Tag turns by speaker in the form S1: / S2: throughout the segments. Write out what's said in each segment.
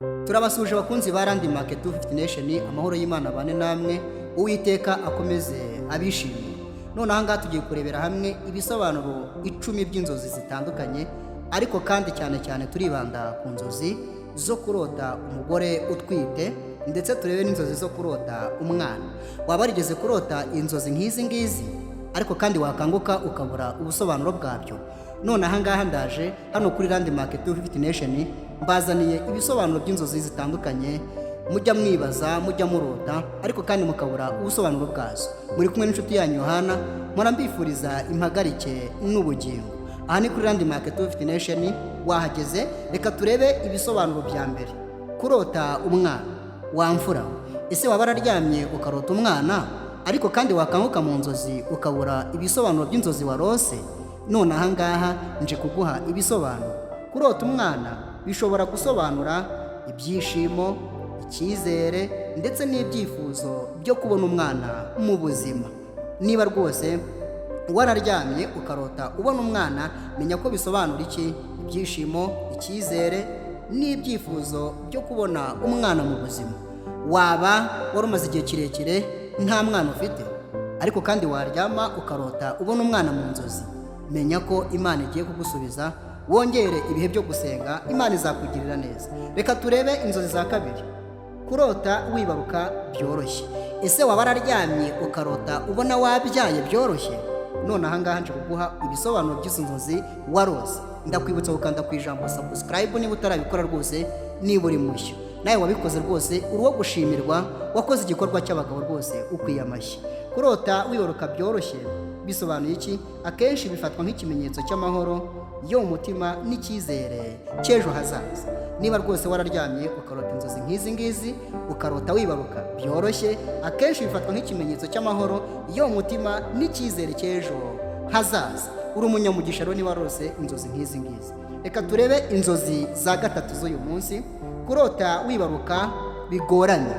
S1: Turabasuje abakunzi ba Rand Market 250 Nation, amahoro y'Imana bane namwe, Uwiteka akomeze abishimye. None aha ngaha tugiye kurebera hamwe ibisobanuro 10 by'inzozi zitandukanye, ariko kandi cyane turibanda ku nzozi zo kurota umugore utwite, ndetse turebe n'inzozi zo kurota umwana. Waba warigeze kurota inzozi nk'izi ngizi, ariko kandi wakanguka ukabura ubusobanuro bwabyo? None aha ngaha ndaje hano kuri Rand Market 250 Nation, mbazaniye ibisobanuro by'inzozi zitandukanye mujya mwibaza, mujya murota, ariko kandi mukabura ubusobanuro bwazo. Muri kumwe n'inshuti yanyu Yohana, mpora mbifuriza impagarike n'ubugingo. Aha ni kuri Rand Market 250 Nation, wahageze. Reka turebe ibisobanuro bya mbere. Kurota umwana wamfura. Ese waba wararyamye ukarota umwana, ariko kandi wakanguka mu nzozi ukabura ibisobanuro by'inzozi warose? None aha ngaha nje kuguha ibisobanuro. Kurota umwana bishobora gusobanura ibyishimo, icyizere, ndetse n'ibyifuzo byo kubona umwana mu buzima. Niba rwose wararyamye ukarota ubona umwana, menya ko bisobanura iki? Ibyishimo, icyizere, n'ibyifuzo byo kubona umwana mu buzima. Waba wari umaze igihe kirekire nta mwana ufite, ariko kandi waryama ukarota ubona umwana mu nzozi, menya ko Imana igiye kugusubiza. Wongere ibihe byo gusenga, Imana izakugirira neza. Reka turebe inzozi za kabiri. Kurota wibaruka byoroshye. Ese waba wararyamye ukarota ubona wabyaye byoroshye? None aha ngaha nje kuguha ibisobanuro by'izo nzozi warose. Ndakwibutsa gukanda ku ijambo subscribe niba utarabikora rwose, niba uri mushya. Nawe wabikoze rwose uri wo gushimirwa, wakoze igikorwa cy'abagabo rwose ukwiye amashyi. Kurota wibaruka byoroshye bisobanuye iki? Akenshi bifatwa nk'ikimenyetso cy'amahoro yo mu mutima n'icyizere cy'ejo hazaza. Niba rwose wararyamye ukarota inzozi nk'izi ngizi, ukarota wibaruka byoroshye, akenshi bifatwa nk'ikimenyetso cy'amahoro yo mu mutima n'icyizere cy'ejo hazaza. Uri umunyamugisha rero niba rwose inzozi nk'izi ngizi. Reka turebe inzozi za gatatu z'uyu munsi. Kurota wibaruka bigoranye.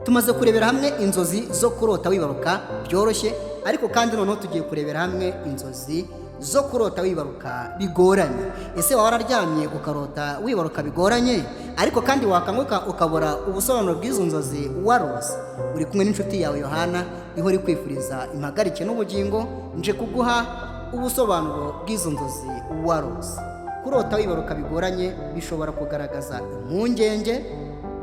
S1: Tumaze kurebera hamwe inzozi zo kurota wibaruka byoroshye, ariko kandi noneho tugiye kurebera hamwe inzozi zo kurota wibaruka bigoranye. Ese waba wararyamye ukarota wibaruka bigoranye, ariko kandi wakanguka ukabura ubusobanuro bw'izo nzozi warose? Uri kumwe n'inshuti yawe Yohana, ihora ikwifuriza impagarike n'ubugingo. Nje kuguha ubusobanuro bw'izo nzozi warose. Kurota wibaruka bigoranye bishobora kugaragaza impungenge,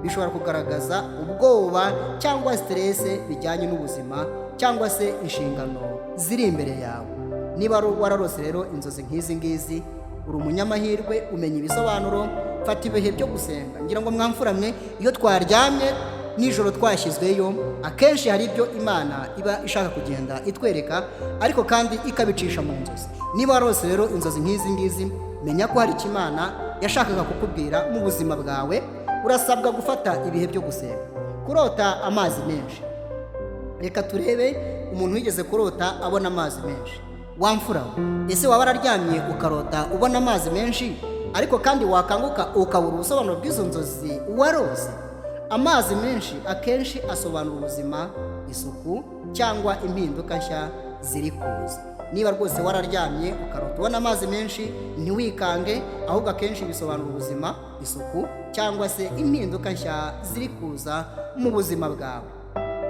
S1: bishobora kugaragaza ubwoba cyangwa stress bijyanye n'ubuzima, cyangwa se inshingano ziri imbere yawe. Niba wararose rero inzozi nk'izi ngizi, uri umunyamahirwe, umenya ibisobanuro. Fata ibihe byo gusenga. Ngira ngo mwamfuramwe, iyo twaryamye nijoro twashyizweyo, akenshi hari ibyo Imana iba ishaka kugenda itwereka, ariko kandi ikabicisha mu nzozi. Niba wararose rero inzozi nk'izi ngizi, menya ko hari icyo Imana yashakaga kukubwira mu buzima bwawe. Urasabwa gufata ibihe byo gusenga. Kurota amazi menshi. Reka turebe umuntu wigeze kurota abona amazi menshi. Wamfura, ese waba wararyamye ukarota ubona amazi menshi, ariko kandi wakanguka ukabura ubusobanuro bw'izo nzozi warose? Amazi menshi akenshi asobanura ubuzima, isuku, cyangwa impinduka nshya ziri kuza. Niba rwose wararyamye ukarota ubona amazi menshi, ntiwikange, ahubwo akenshi bisobanura ubuzima, isuku, cyangwa se impinduka nshya ziri kuza mu buzima bwawe.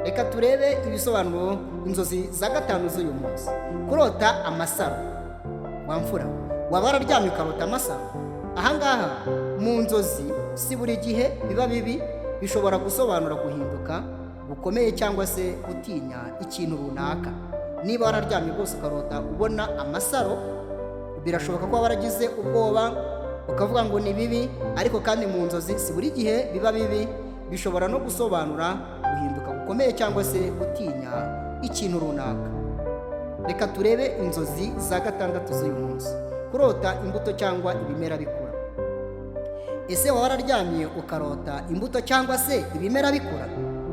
S1: Reka turebe ibisobanuro inzozi za gatanu z'uyu munsi. Kurota amasaro. Wamfura, waba wararyamye ukarota amasaro? Aha ngaha mu nzozi si buri gihe biba bibi, bishobora gusobanura guhinduka gukomeye cyangwa se gutinya ikintu runaka. Niba wararyamye rwose ukarota ubona amasaro, birashoboka ko waragize ubwoba ukavuga ngo ni bibi, ariko kandi mu nzozi si buri gihe biba bibi, bishobora no gusobanura guhinduka gukomeye cyangwa se gutinya ikintu runaka. Reka turebe inzozi za gatandatu z'uyu munsi. Kurota imbuto cyangwa ibimera bikura. Ese waba wararyamye ukarota imbuto cyangwa se ibimera bikura,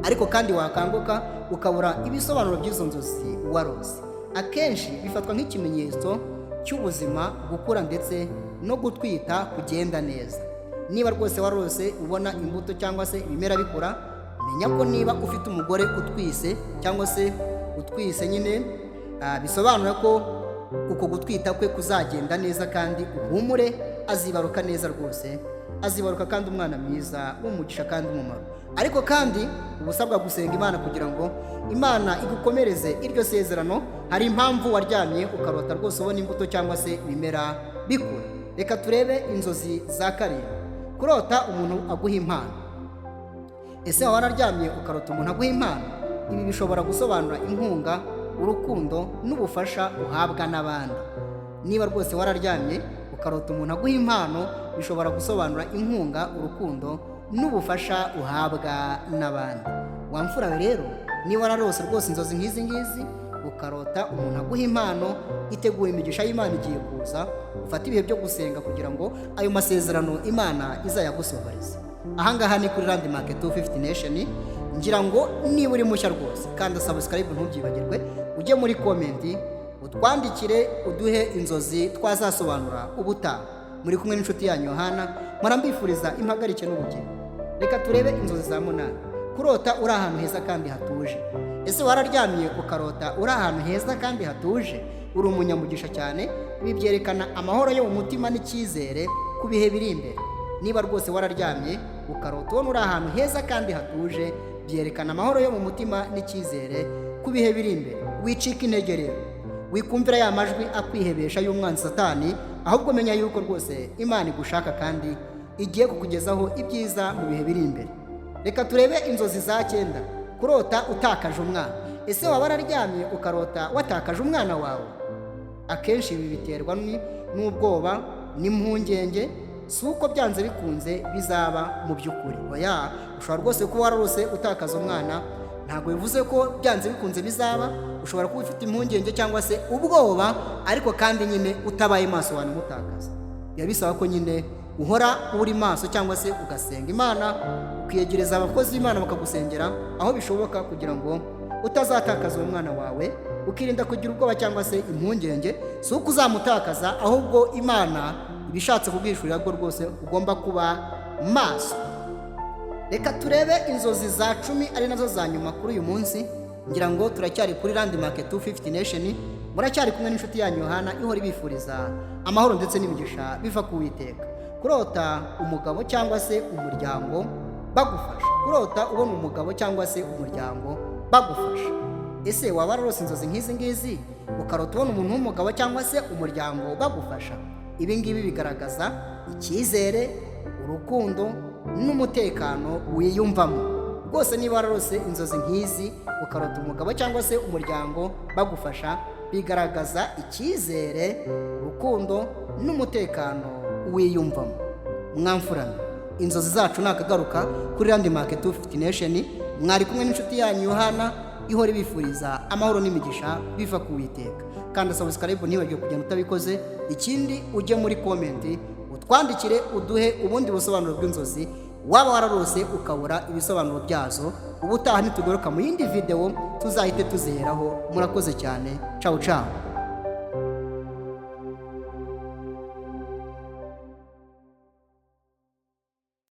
S1: ariko kandi wakanguka ukabura ibisobanuro by'izo nzozi warose? Akenshi bifatwa nk'ikimenyetso cy'ubuzima, gukura, ndetse no gutwita kugenda neza. Niba rwose warose ubona imbuto cyangwa se ibimera bikura, menya ko niba ufite umugore utwise cyangwa se utwise nyine, bisobanura ko uko gutwita kwe kuzagenda neza, kandi uhumure, azibaruka neza rwose azibaruka kandi umwana mwiza w'umugisha kandi umumaro. Ariko kandi ubusabwa gusenga Imana kugira ngo Imana igukomereze iryo sezerano. Hari impamvu waryamye ukarota rwose ubona imbuto cyangwa se ibimera bikura. Reka turebe inzozi za karindwi. Kurota umuntu aguha impano. Ese waba wararyamye ukarota umuntu aguha impano? Ibi bishobora gusobanura inkunga, urukundo n'ubufasha uhabwa n'abandi. Niba rwose wararyamye ukarota umuntu aguha impano, bishobora gusobanura inkunga, urukundo n'ubufasha uhabwa n'abandi. Wamfura rero, niba wararose rwose inzozi nk'izi ngizi ukarota umuntu aguha impano, itegura imigisha y'Imana igiye kuza. Ufate ibihe byo gusenga kugira ngo ayo masezerano Imana izayagusohoreze. Ahangaha ni kuri Landmark 250 Nation. Ngira ngo niba uri mushya rwose kandi subscribe ntubyibagirwe, ujye muri comment utwandikire, uduhe inzozi twazasobanura ubutaha. Muri kumwe n'inshuti yanyu Yohana, murambifuriza impagarike n'ubugingo. Reka turebe inzozi za munani. Kurota uri ahantu heza kandi hatuje. Ese wararyamye ukarota uri ahantu heza kandi hatuje? Uri umunyamugisha cyane. Ibi byerekana amahoro yo mu mutima n'icyizere ku bihe biri imbere. Niba rwose wararyamye ukarota ubona uri ahantu heza kandi hatuje, byerekana amahoro yo mu mutima n'icyizere ku bihe biri imbere. Wicika intege rero, wikumvira ya majwi akwihebesha y'umwanzi Satani, ahubwo menya yuko rwose Imana igushaka kandi igiye kukugezaho ibyiza mu bihe biri imbere. Reka turebe inzozi za 9. Kurota utakaje umwana. Ese waba wararyamye ukarota watakaje umwana wawe? Akenshi ibi biterwa n'ubwoba n'impungenge, si uko byanze bikunze bizaba mu by'ukuri. Oya, ushobora rwose kuba wararose utakaza umwana, ntabwo bivuze ko byanze bikunze bizaba. Ushobora kuba ufite impungenge cyangwa se ubwoba, ariko kandi nyine utabaye maso wanamutakaza. Biba bisaba ko nyine uhora uri maso cyangwa se ugasenga Imana, ukiyegereza abakozi b'Imana bakagusengera aho bishoboka kugira ngo utazatakaza uwo mwana wawe. Ukirinda kugira ubwoba cyangwa se impungenge, si uko uzamutakaza, ahubwo Imana ibishatse kubwishurira bwo rwose ugomba kuba maso. Reka turebe inzozi za 10 ari nazo za nyuma kuri uyu munsi. Ngira ngo turacyari kuri Landmark 250 Nation. Muracyari kumwe n'inshuti yanyu Yohana ihora ibifuriza amahoro ndetse n'imigisha biva ku Uwiteka. Kurota umugabo cyangwa se umuryango bagufasha. Kurota ubona umugabo cyangwa se umuryango bagufasha. Ese waba wararose inzozi nk'izi ngizi ukarota ubona umuntu w'umugabo cyangwa se umuryango bagufasha? Ibi ngibi bigaragaza icyizere, urukundo n'umutekano wiyumvamo. Rwose niba wararose inzozi nk'izi ukarota umugabo cyangwa se umuryango bagufasha, bigaragaza icyizere, urukundo n'umutekano wiyumvamo. Mwamfurana, inzozi zacu nakagaruka kuri Landmark 250 Nation. Mwari kumwe n'inshuti yanyu Yohana ihora ibifuriza amahoro n'imigisha biva ku Uwiteka. Kandi subscribe ntibagire kugenda utabikoze. Ikindi ujye muri comment utwandikire, uduhe ubundi busobanuro bw'inzozi waba wararose ukabura ibisobanuro byazo. Ubutaha nitugaruka mu yindi video tuzahite tuziheraho. Murakoze cyane. Ciao ciao.